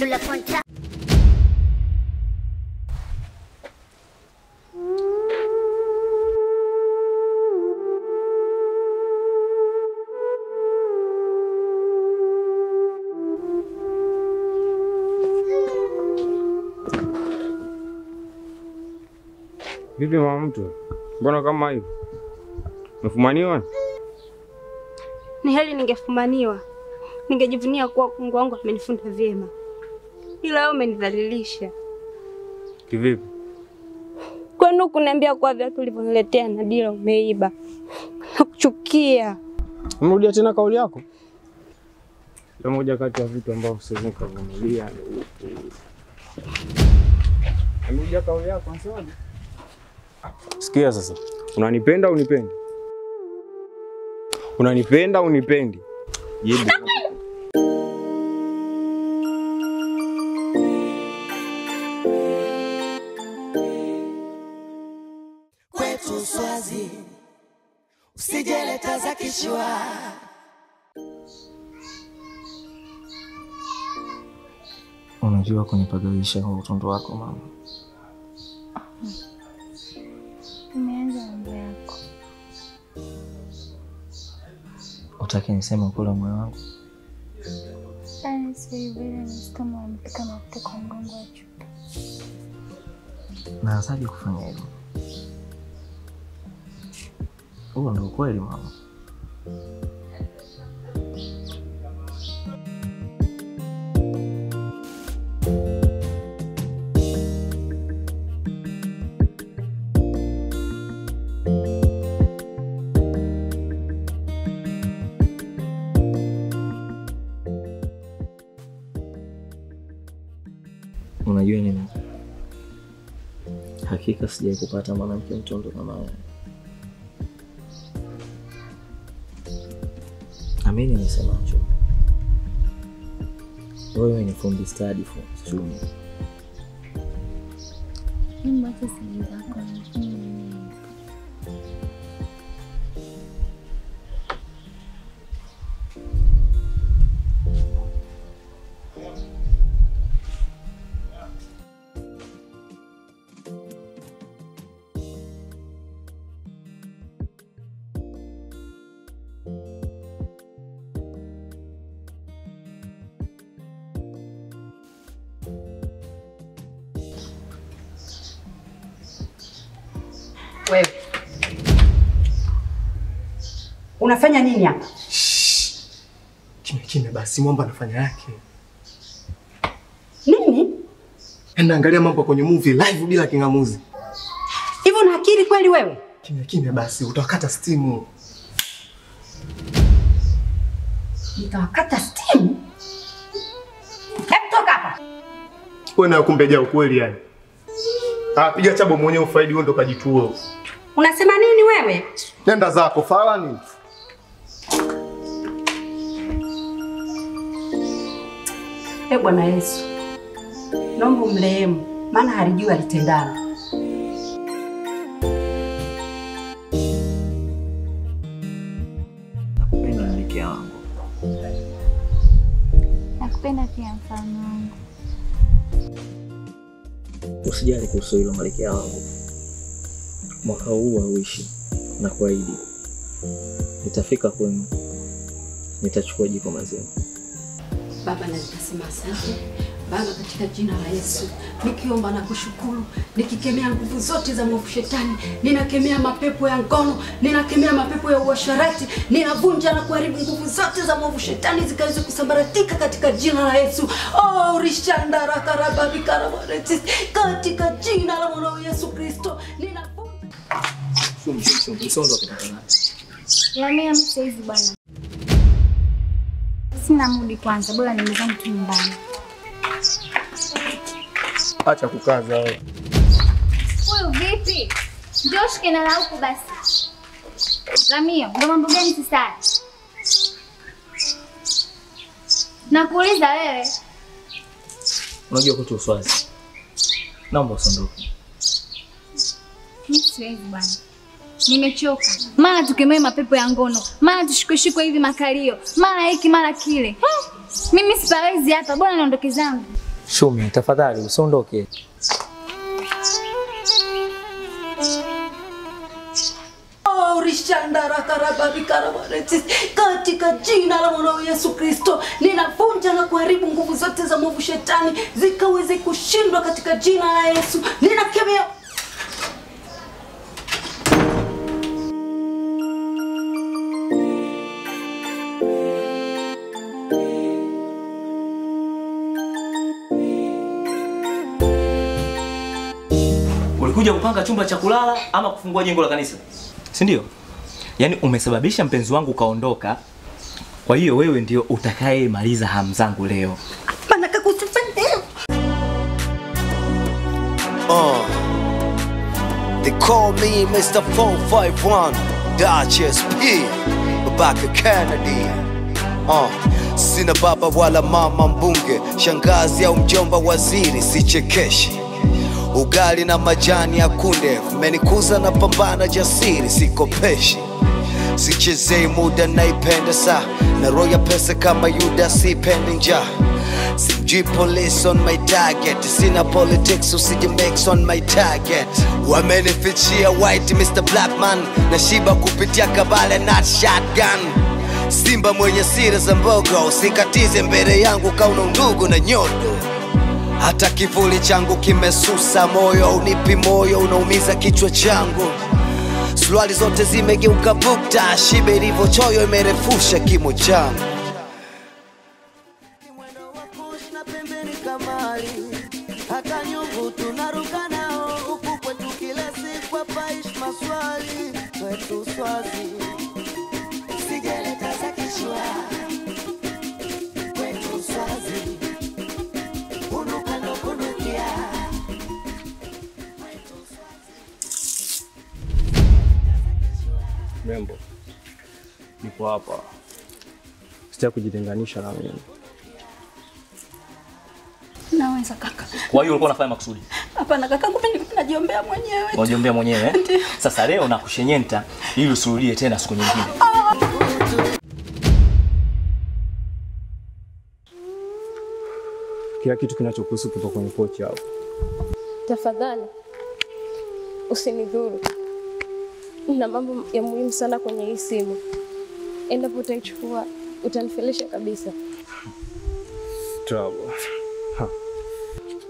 Dula Ponta. Vipi mama mtu? Mbona kama hivyo? Umefumaniwa? Ni heri ningefumaniwa. Ningejivunia kuwa Mungu wangu amenifunda vyema. Ila wewe umenidhalilisha. Kivipi? Kwani kuniambia kwa viatu ulivyoniletea Nadila umeiba. Nakuchukia. Umerudia tena kauli yako? Ndio moja kati ya vitu ambavyo siwezi kuvumilia. Umerudia kauli yako unasemaje? Sikia sasa. Unanipenda au unipendi? Unanipenda au unipendi? Jibu. Kwetu Swazi usijeleta za kishwa. Unajua kunipagawisha kwa utondo wako mama. Umeanza mambo yako. Utaki niseme kula moyo wangu? Sana sio vile ni kama unapika mafuta kwa mgongo wa chupa. Naanzaje kufanya hivyo? Huo ndio kweli mama. Unajua nini? Hakika sijai kupata mwanamke mtondo kama wewe. Amini nisemacho. Wewe ni fundi stadi for chumi. Mimi hata sijui zako ni wewe. Unafanya nini hapa? Kimya basi, mwamba anafanya yake. Nini? Enda angalia mambo kwenye movie live bila kingamuzi. Hivyo una akili kweli wewe? Kimya basi, utakata stimu. Nitakata stimu? Hebu toka hapa. Wewe na kumbeja ukweli yani. Piga chabo mwenyewe ufaidi wewe ndo kajituo. Unasema nini wewe? Nenda zako fala nini? Bwana Yesu. Naomba umrehemu, maana halijui alitendana. Nakupenda mke wangu. nakupenda pia mfano wangu. Usijali kuhusu hilo malkia wangu. Mwaka huu hauishi na kuahidi. Nitafika kwenu. Nitachukua jiko mazima. Baba, na nitasema asante. Baba, katika jina la Yesu, nikiomba na kushukuru, nikikemea nguvu zote za mwovu shetani, ninakemea mapepo ya ngono, ninakemea mapepo ya uasherati, ninavunja na kuharibu nguvu zote za mwovu shetani zikaweze kusambaratika katika jina la Yesu. Oh, rishanda rakaraba bikarabareti, katika jina la mwana wa Yesu Kristo, ninavunja. Lamia msaizi bwana. Sina mudi kwanza, bora nimezangu tu nyumbani. Acha kukaza wewe. Huyu vipi? Njoo shike na huku basi. Lamia, ndo mambo gani sasa? Nakuuliza wewe. Unajua kwetu Uswazi. Naomba usiondoke. Mimi siwezi bwana. Nimechoka. Mara tukemee mapepo ya ngono, mara tushikwe hivi makalio, mara hiki mara kile. Mimi sipawezi hapa, bora niondoke zangu. Shumi, tafadhali usiondoke. Katika jina la Mwana Yesu Kristo, ninavunja na kuharibu nguvu zote za mwovu shetani, zikaweze kushindwa katika jina la Yesu. Ninakemea Ulikuja kupanga chumba cha kulala ama kufungua jengo la kanisa? Si ndio? Yaani umesababisha mpenzi wangu kaondoka. Kwa hiyo wewe ndio utakaye maliza hamu zangu leo. Hapana kakusifanya. They call me Mr. 451 Duchess P. Babaka Kennedy. Sina baba wala mama mbunge, shangazi au mjomba waziri, sichekeshi. Ugali na majani ya kunde, mmenikuza na pambana jasiri, sikopeshi. Sichezei muda naipenda saa, na roho ya pesa kama Yuda sipendi njaa. Simjui police on my target, sina politics usije mix on my target. Wamenifichia white Mr. Blackman, na shiba kupitia kabale not shotgun. Simba mwenye siri za mbogo, usikatize mbele yangu kauna ndugu na nyodo. Hata kivuli changu kimesusa moyo, unipi moyo unaumiza kichwa changu. Suruali zote zimegeuka bukta, shibe ilivyo choyo imerefusha kimo changu. Mwendo wa push na pembeni kamari, hata nyungu tunaruka nao, huku kwetu kila siku hapaishi maswali. Kwetu Swazi, sigeleta za kishwa. Kwetu Swazi, unuka no kunukia. Membo, niko hapa. Sitaki kujitenganisha na mimi. Naweza kaka. Kwa hiyo ulikuwa unafanya makusudi? Hapana kaka, kumbe najiombea mwenyewe. Unajiombea mwenyewe? Sasa leo nakushenyenta ili usirudie tena siku nyingine. Kila kitu kinachokuhusu kipo kwenye pochi hapo. Tafadhali usinidhuru. Nina mambo ya muhimu sana kwenye hii simu. Endapo utaichukua utanifelisha kabisa. Trouble.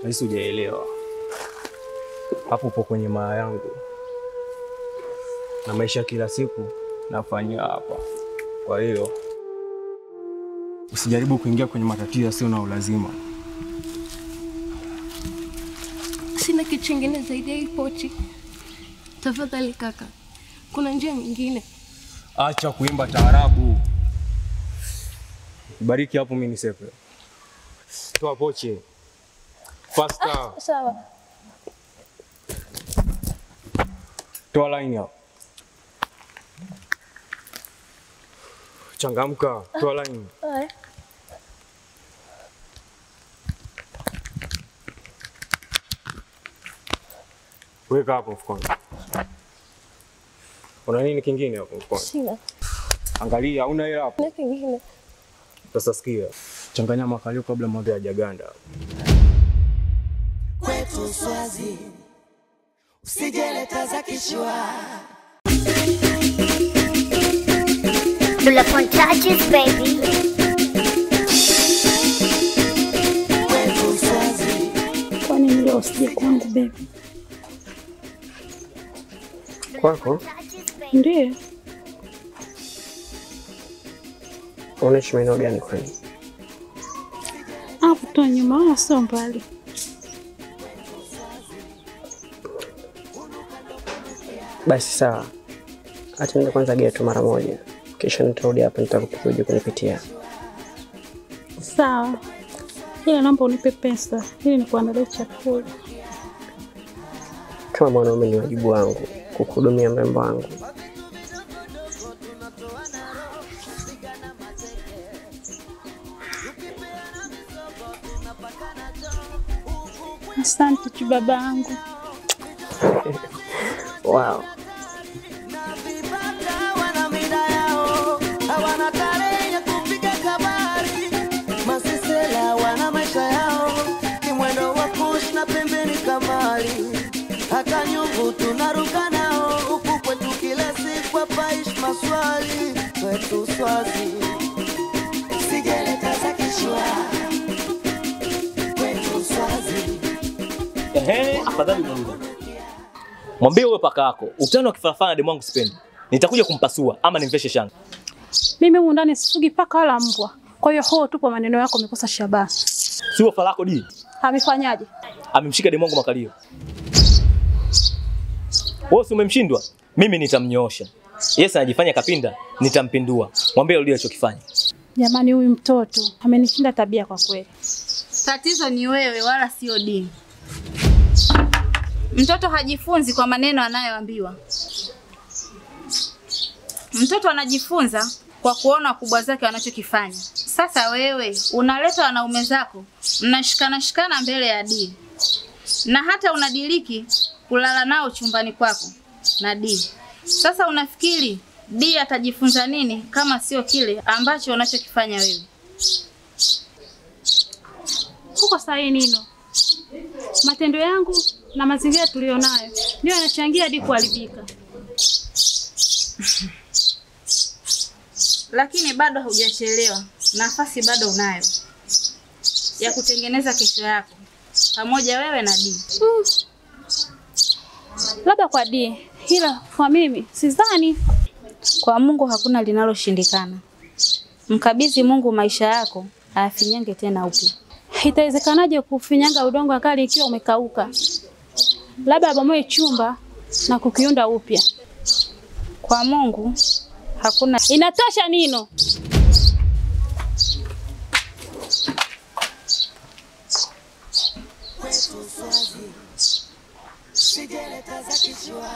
Nahisi hujaelewa. Hapo upo kwenye maa yangu. Na maisha kila siku nafanyia hapa. Kwa hiyo usijaribu kuingia kwenye matatizo yasiyo na ulazima. Sina kitu kingine zaidi ya hii pochi. Tafadhali kaka, kuna njia nyingine. Acha kuimba taarabu. Bariki hapo mimi nisepe. Toa pochi. Faster. Sawa. Toa line hapo. Changamka, toa line. Weka hapo mfukoni. Una nini kingine hapo mfukoni? Sina. Angalia, hauna hela hapo. Sina kingine. Sasa sikia. Changanya makalio kabla mambo hayajaganda. Kwetu Swazi, usijeleta za kishwa. Pull up on touches, baby. Kwetu Swazi. Kwani ndio usije kwangu baby? Kwako? Ndiyo. Unaishi maeneo gani kwani? Hapo tu nyuma wala sio mbali. Basi sawa. Acha niende kwanza geto mara moja. Kisha nitarudi hapa nitakupikia uje kunipitia. Sawa. Ila naomba unipe pesa ili nikuandalie chakula. Kama mwanaume ni wajibu wangu kukuhudumia mrembo wangu. Asante tu baba yangu. Wow. mpaka nyungu tunaruka nao, huku kwetu kila siku hapaishi maswali, kwetu Swazi. Sijaleta za kishwa, kwetu Swazi. Afadhali muda. Mwambie wewe paka yako, utani ukifafana na demu wangu sipendi. Nitakuja kumpasua ama nimveshe shanga. Mimi huko ndani sifugi paka wala mbwa. Kwa hiyo ho tu kwa maneno yako umekosa shabaha. Sio falako di. Amefanyaje? Amemshika demu wangu makalio. Wewe umemshindwa? Mimi nitamnyoosha. Yes anajifanya kapinda, nitampindua. Mwambie rudi alichokifanya. Jamani huyu mtoto amenishinda tabia kwa kweli. Tatizo ni wewe wala sio dini. Mtoto hajifunzi kwa maneno anayoambiwa. Mtoto anajifunza kwa kuona wakubwa zake wanachokifanya. Sasa wewe unaleta wanaume zako, mnashikana mbele ya dini. Na hata unadiliki kulala nao chumbani kwako na dini. Sasa unafikiri dini atajifunza nini kama sio kile ambacho unachokifanya wewe? Huko sahihi Nino. Matendo yangu na mazingira tulionayo ndio yanachangia hadi kuharibika. Lakini bado hujachelewa. Nafasi bado unayo ya kutengeneza kesho yako pamoja wewe na Dee. Labda kwa Dee, ila kwa mimi sidhani. Kwa Mungu hakuna linaloshindikana. Mkabidhi Mungu maisha yako, afinyange tena upya. Itawezekanaje kufinyanga udongo akali ikiwa umekauka? Labda abomoe chumba na kukiunda upya. Kwa Mungu hakuna. Inatosha Nino. Sijaleta za kishwa,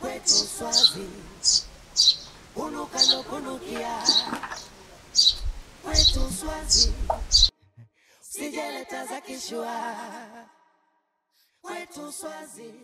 kwetu Swazi. Unuka ndo kunukia, kwetu Swazi. Sijaleta za kishwa, kwetu Swazi.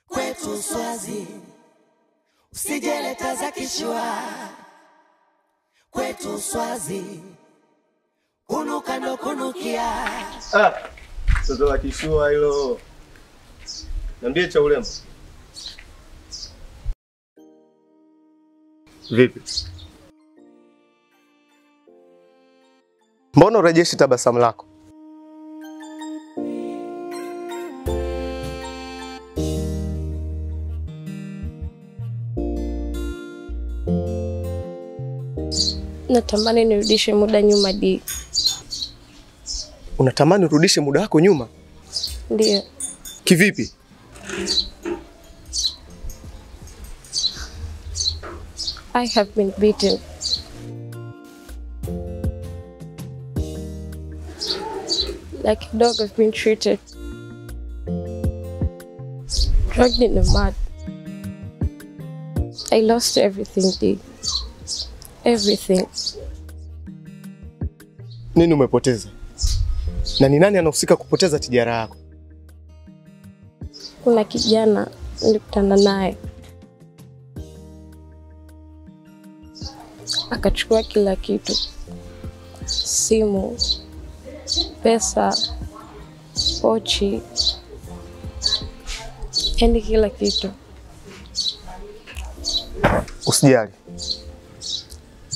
Kwetu Swazi, usijeleta za kishwa. Kwetu Swazi, kunuka ndo kunukia. Toto la kishua hilo. Niambie cha urembo. Vipi? Mbona urejeshi tabasamu lako? Natamani nirudishe muda nyuma Dee. Unatamani urudishe muda wako nyuma? Ndiyo. Kivipi? I have been beaten. Like a dog I've been treated. Dragged in the mud. I lost everything, Dee. Everything. Nini umepoteza? Na ni nani anahusika kupoteza tijara yako? Kuna kijana nilikutana naye. akachukua kila kitu, simu, pesa, pochi, yaani kila kitu. Usijali,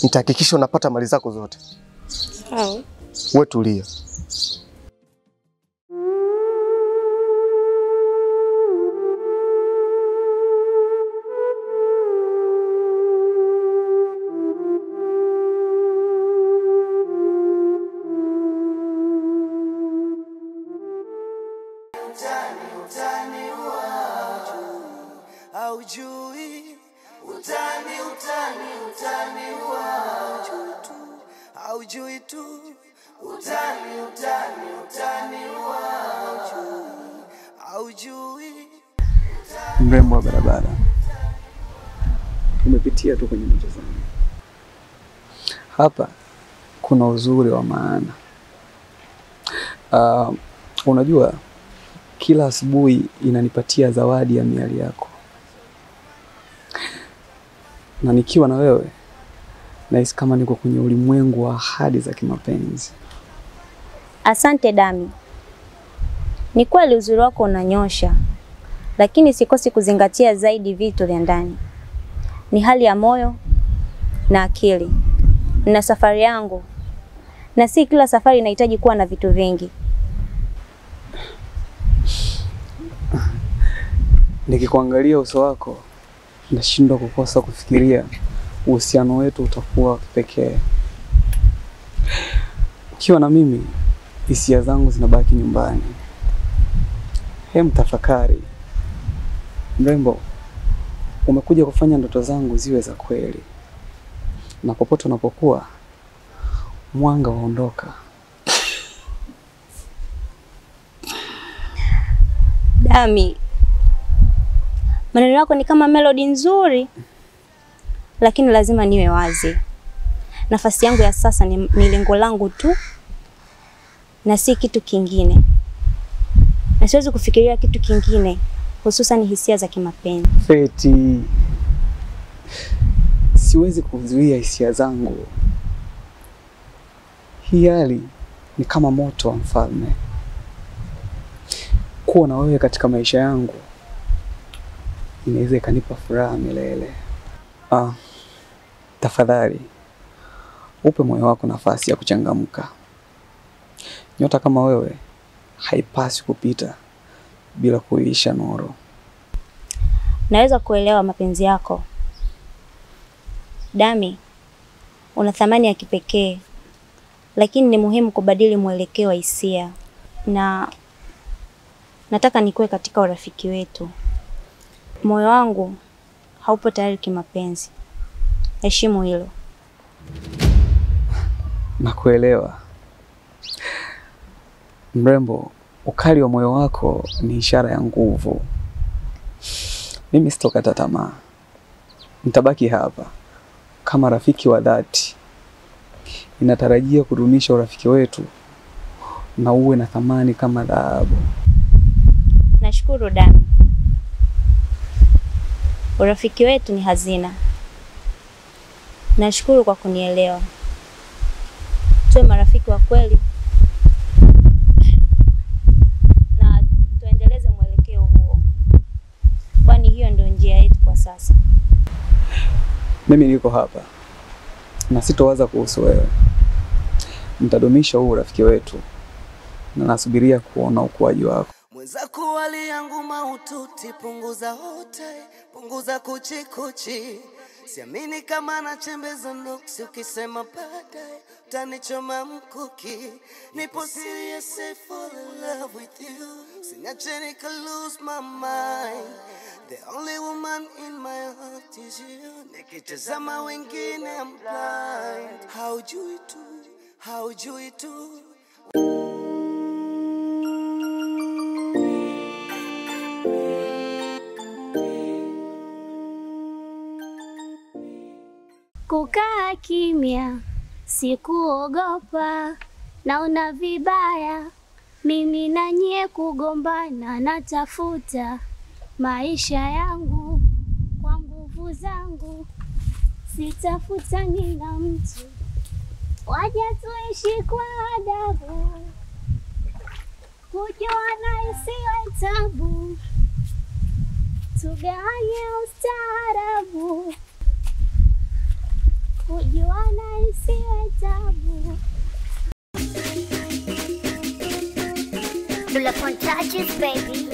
nitahakikisha unapata mali zako zote. Sawa. Wewe tulia. Mrembo wa barabara, umepitia tu kwenye ndoto zangu. Hapa kuna uzuri wa maana. Unajua kila asubuhi inanipatia zawadi ya miali yako, na nikiwa na wewe nahisi kama niko kwenye ulimwengu wa ahadi za kimapenzi. Asante Dami, ni kweli uzuri wako unanyosha, lakini sikosi kuzingatia zaidi vitu vya ndani. Ni hali ya moyo na akili na safari yangu, na si kila safari inahitaji kuwa na vitu vingi. Nikikuangalia uso wako nashindwa kukosa kufikiria uhusiano wetu utakuwa wa kipekee. Ukiwa na mimi hisia zangu zinabaki nyumbani. Hem, tafakari. Mrembo, umekuja kufanya ndoto zangu ziwe za kweli. Na popote unapokuwa mwanga waondoka. Dami, maneno yako ni kama melody nzuri, lakini lazima niwe wazi. Nafasi yangu ya sasa ni lengo langu tu na si kitu kingine. Na siwezi kufikiria kitu kingine, hususan hisia za kimapenzi. Feti, siwezi kuzuia hisia zangu. Hii hali ni kama moto wa mfalme. Kuwa na wewe katika maisha yangu inaweza ikanipa furaha milele. Tafadhali upe moyo wako nafasi ya kuchangamka. Nyota kama wewe haipasi kupita bila kuisha nuru. Naweza kuelewa mapenzi yako Dami, una thamani ya kipekee, lakini ni muhimu kubadili mwelekeo wa hisia. Na nataka nikuwe katika urafiki wetu. Moyo wangu haupo tayari kimapenzi. Heshimu hilo. Nakuelewa. Mrembo, ukali wa moyo wako ni ishara ya nguvu. Mimi sitokata tamaa. Nitabaki hapa kama rafiki wa dhati. Ninatarajia kudumisha urafiki wetu na uwe na thamani kama dhahabu. Nashukuru Dami. Urafiki wetu ni hazina. Nashukuru kwa kunielewa. Tuwe marafiki wa kweli. Na tuendeleze mwelekeo huo. Kwani hiyo ndio njia yetu kwa sasa. Mimi niko hapa na sitowaza kuhusu wewe. Nitadumisha huu urafiki wetu na nasubiria kuona ukuaji wako. Mwenzako wali yangu maututi, punguza hote, punguza kuchi. Siamini kama na chembe za nuksi, ukisema baadaye utanichoma mkuki. Nipo serious, for love with you. Siniache nika lose my mind. The only woman in my heart is you. Nikitazama wengine I'm blind. Haujui tu. Kukaa kimya, sikuogopa, naona vibaya, mimi na nyie kugombana, natafuta maisha yangu kwa nguvu zangu, sitafutani na mtu, waja tuishi kwa adabu, kujuana isiwe tabu, tuganye ustaarabu, kujuana isiwe tabu. Dula Pontages, baby.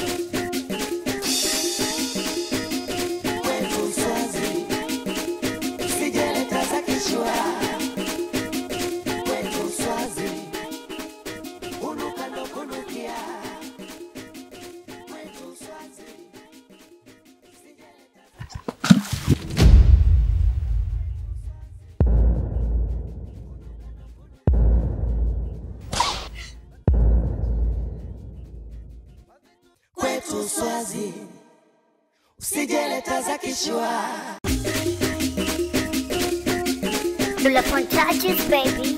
Kwetu Swazi, usijeleta za kishwa. Dula Pontages, baby.